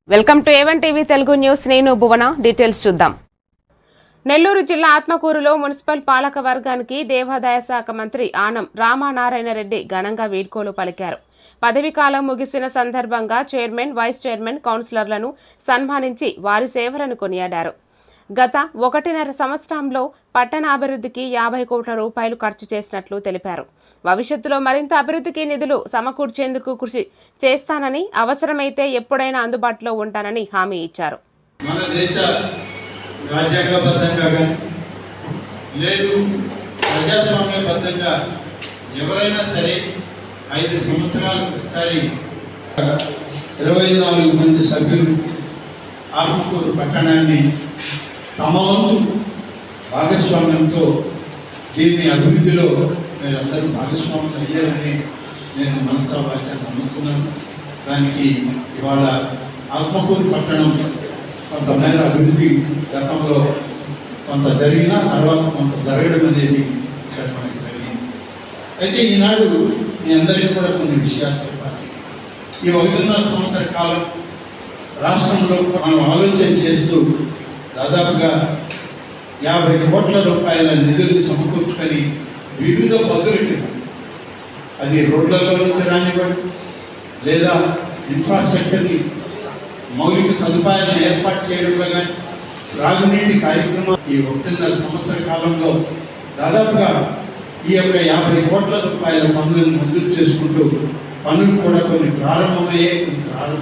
Welcome to A1 TV Telugu news. నేను భువన. Details చూద్దాం. నెల్లూరు జిల్లా ఆత్మకూరులో మున్సిపల్ పాలక వర్గానికి దేవాదాయ శాఖ మంత్రి ఆనం రామనారాయణ రెడ్డి ఘనంగా వీడ్కోలు పలికారు. పదవీకాలం ముగిసిన సందర్భంగా చైర్మన్, వైస్ చైర్మన్, కౌన్సిలర్లను సన్మానించి వారి సేవలను కొనియాడారు. గత 1.5 సంవత్సరంలో పట్టణాభివృద్ధికి 50 కోట్ల రూపాయలు ఖర్చు చేసినట్లు తెలిపారు. భవిష్యత్తులో మరింత అభివృద్ధికి నిధులు సమకూర్చేందుకు కృషి చేస్తానని, అవసరమైతే ఎప్పుడైనా అందుబాటులో ఉంటానని హామీ ఇచ్చారు. మన దేశ రాజ్యాంగబద్ధంగా లేదు ప్రజాస్వామ్యబద్ధంగా ఎవరైనా సరే 5 సంవత్సరాలకు ఒకసారి 24 మంది సభ్యులు ఆత్మకూరు పట్టణాన్ని తమ వంతు భాగస్వామ్యంతో దీన్ని అభివృద్ధిలో మీరందరూ భాగస్వాములు అయ్యారని నేను మనసా వాచ నమ్ముతున్నాను. దానికి ఇవాళ ఆత్మకూరు పట్టణం కొంతమేర అభివృద్ధి గతంలో కొంత జరిగినా తర్వాత కొంత జరగడం అనేది ఇక్కడ మనకి జరిగింది. అయితే ఈనాడు మీ అందరికీ కూడా కొన్ని విషయాలు చెప్పాలి. ఈ 1.5 సంవత్సర కాలం రాష్ట్రంలో మనం ఆలోచన చేస్తూ దాదాపుగా 50 కోట్ల రూపాయల నిధులు సమకూర్చుకొని వివిధ పద్ధతుల కింద, అది రోడ్లలో నుంచి రానివ్వండి, లేదా ఇన్ఫ్రాస్ట్రక్చర్ని మౌలిక సదుపాయాలను ఏర్పాటు చేయడంలో కానీ, త్రాగునీటి కార్యక్రమం ఈ 1.5 సంవత్సర కాలంలో దాదాపుగా ఈ యొక్క 50 కోట్ల రూపాయల పనులను మంజూరు చేసుకుంటూ పనులు కూడా కొన్ని ప్రారంభమయ్యే కొన్ని ప్రారంభం